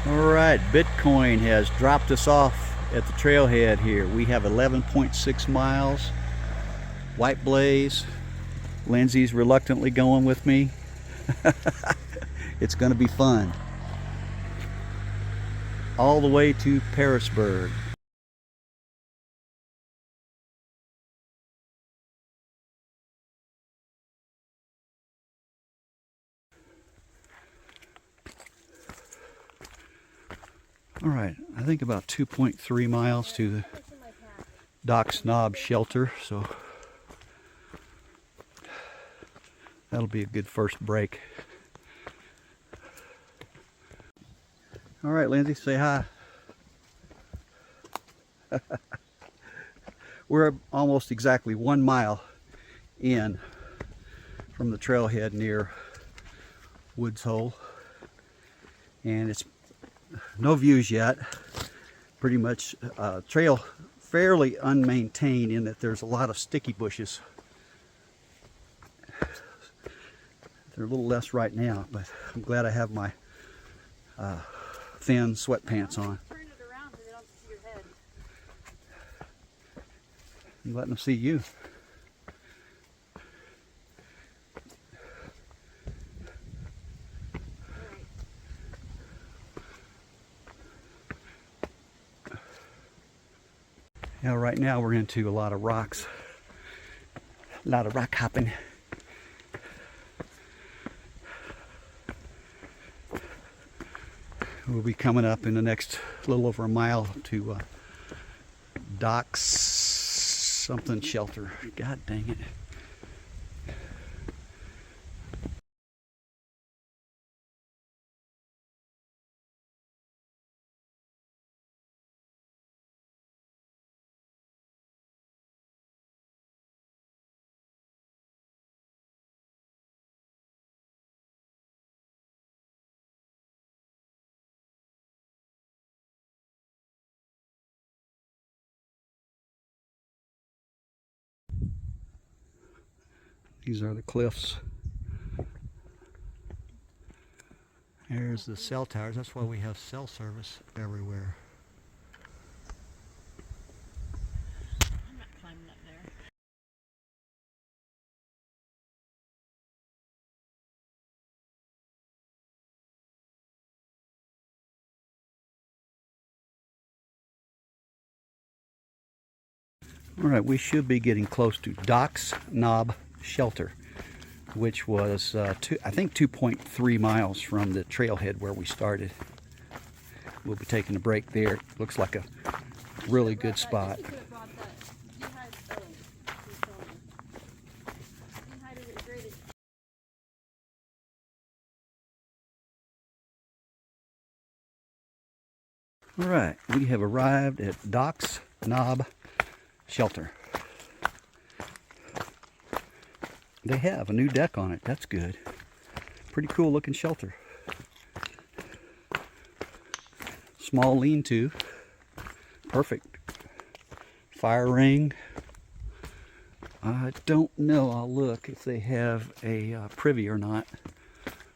Alright, Bitcoin has dropped us off at the trailhead here. We have 11.6 miles. White Blaze. Lindsay's reluctantly going with me. It's going to be fun. All the way to Pearisburg. Alright, I think about 2.3 miles to the Doc's Knob shelter, so that'll be a good first break. Alright, Lindsay, say hi. We're almost exactly 1 mile in from the trailhead near Woods Hole, and it's no views yet. Pretty much trail fairly unmaintained in that there's a lot of sticky bushes. They're a little less right now, but I'm glad I have my thin sweatpants on. Turn it around so they don't see your head. I'm letting them see you. Yeah, right now we're into a lot of rocks, a lot of rock hopping. We'll be coming up in the next little over a mile to Doc's something shelter. God dang it. These are the cliffs. There's the cell towers. That's why we have cell service everywhere. I'm not climbing up there. All right, we should be getting close to Doc's Knob shelter, which was I think 2.3 miles from the trailhead where we started. We'll be taking a break there. Looks like a really good spot. All right, we have arrived at Doc's Knob shelter. They have a new deck on it. That's good. Pretty cool looking shelter. Small lean-to. Perfect. Fire ring. I don't know. I'll look if they have a privy or not.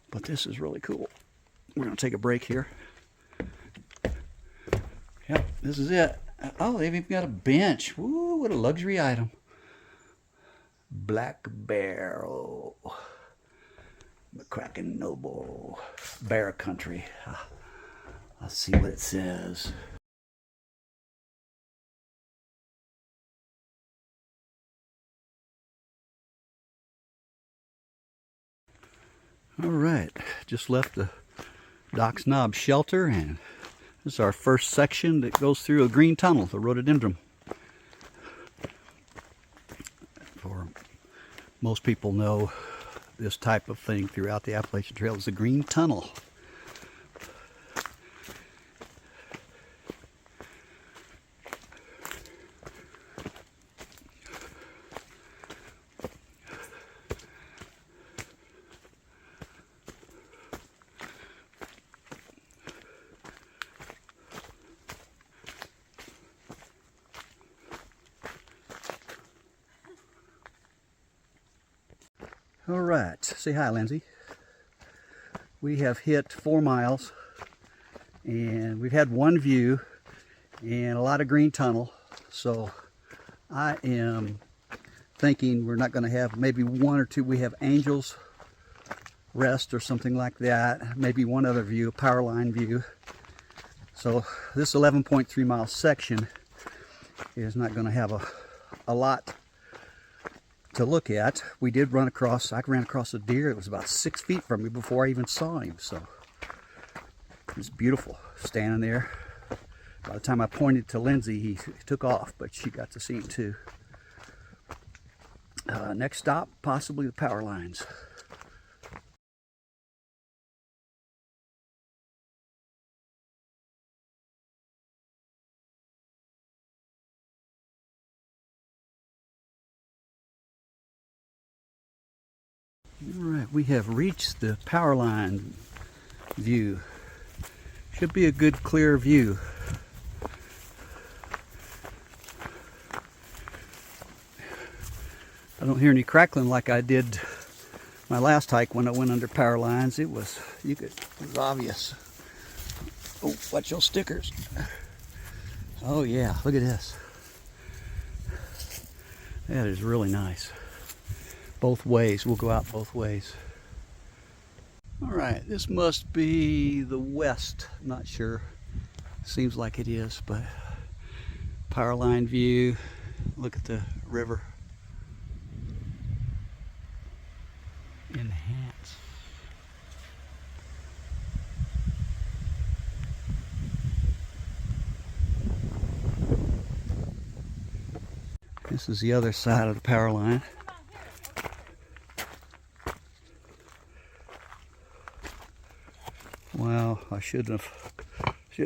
But this is really cool. We're going to take a break here. Yep, this is it. Oh, they've even got a bench. Woo, what a luxury item. Black Barrel. McCracken Noble. Bear Country. Let's see what it says. All right, just left the Doc's Knob shelter, and this is our first section that goes through a green tunnel, the rhododendron. For most people know this type of thing throughout the Appalachian Trail is a green tunnel. All right, say hi, Lindsay. We have hit 4 miles And we've had one view and a lot of green tunnel. So I am thinking we're not going to have maybe one or two. We have Angels Rest or something like that. Maybe one other view, a power line view. So this 11.3 mile section is not going to have a lot to look at. We did run across, I ran across a deer that was about 6 feet from me before I even saw him. So it's beautiful standing there. By the time I pointed to Lindsay, he took off, but she got to see him too. Next stop, possibly the power lines. All right, we have reached the power line view. Should be a good clear view. I don't hear any crackling like I did my last hike when I went under power lines. It was obvious. Oh, watch those stickers. Oh yeah, look at this. That is really nice. Both ways, we'll go out both ways. All right, this must be the west, not sure. Seems like it is, but power line view. Look at the river. Enhance. This is the other side of the power line. Wow, I should have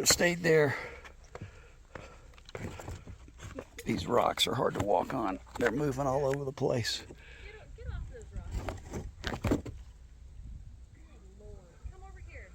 stayed there. These rocks are hard to walk on. They're moving all over the place. Get off those rocks. Good Lord. Come over here.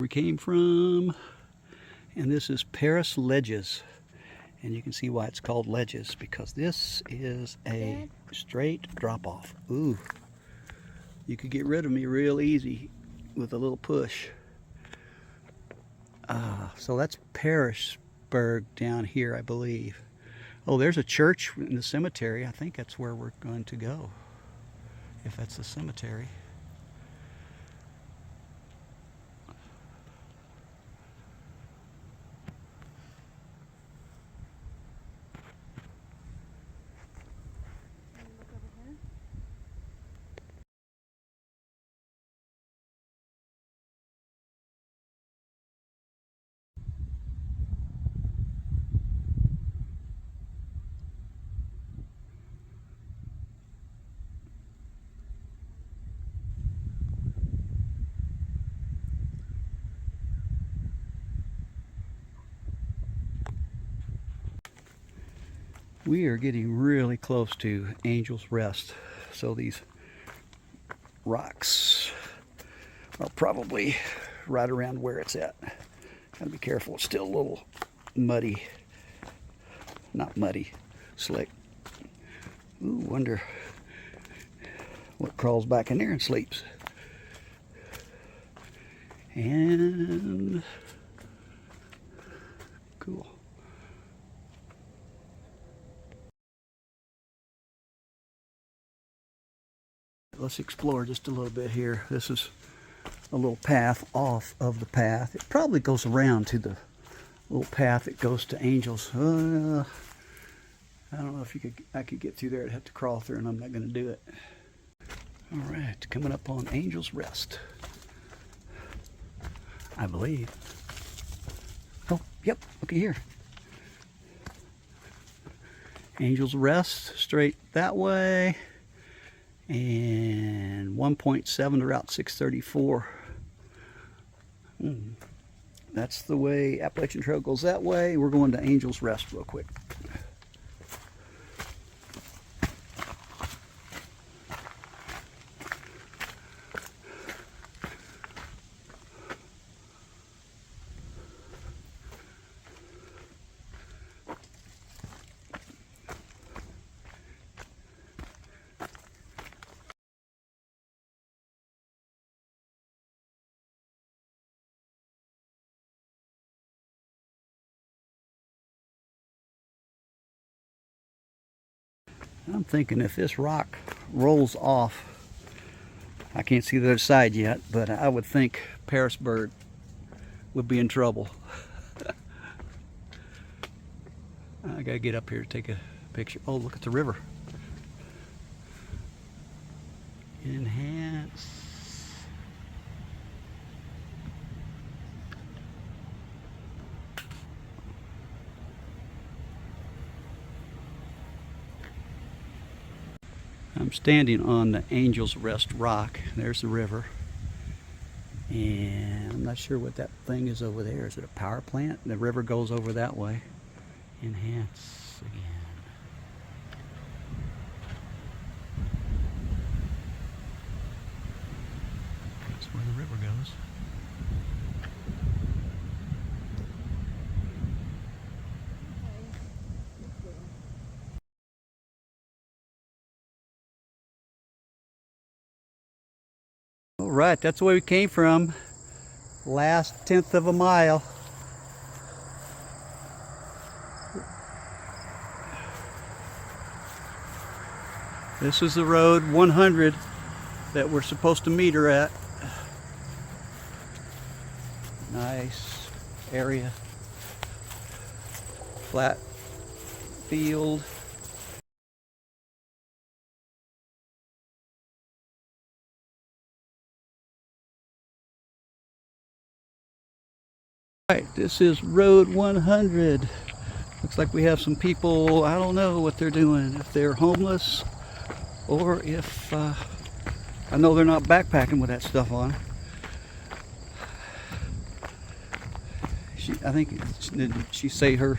We came from, and this is Paris Ledges, and you can see why it's called Ledges, because this is a straight drop-off. Ooh, you could get rid of me real easy with a little push. So that's Pearisburg down here, I believe. Oh, there's a church in the cemetery. I think that's where we're going to go, if that's the cemetery. We are getting really close to Angel's Rest, so these rocks are probably right around where it's at. Gotta be careful, it's still a little muddy. Not muddy, slick. Ooh, wonder what crawls back in there and sleeps. And cool. Let's explore just a little bit here. This is a little path off of the path. It probably goes around to the little path that goes to Angels. I don't know if I could get through there. I'd have to crawl through, and I'm not going to do it. All right, coming up on Angel's Rest, I believe. Oh, yep, looky here. Angel's Rest straight that way, and 1.7 to Route 634. That's the way Appalachian Trail goes that way. We're going to Angel's Rest real quick. I'm thinking if this rock rolls off, I can't see the other side yet, but I would think Pearisburg would be in trouble. I gotta get up here to take a picture. Oh, look at the river. Enhance. I'm standing on the Angel's Rest rock. There's the river. And I'm not sure what that thing is over there. Is it a power plant? The river goes over that way. Enhance again. That's where the river goes. All right, that's the way we came from. Last 1/10 of a mile. This is the road 100 that we're supposed to meet her at. Nice area. Flat field. Right, this is road 100. Looks like we have some people, I don't know what they're doing, if they're homeless or if, I know they're not backpacking with that stuff on. I think, did she say her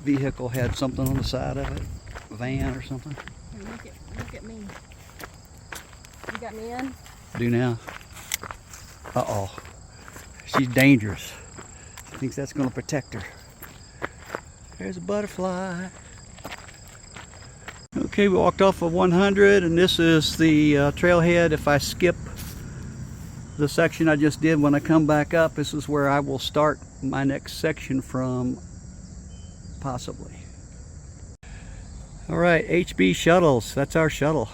vehicle had something on the side of it? A van or something? Look at me. You got me in? Do now. Uh-oh. She's dangerous. She thinks that's going to protect her. There's a butterfly. Okay, we walked off of 100, and this is the trailhead. If I skip the section I just did, when I come back up, this is where I will start my next section from, possibly. All right, HB Shuttles. That's our shuttle.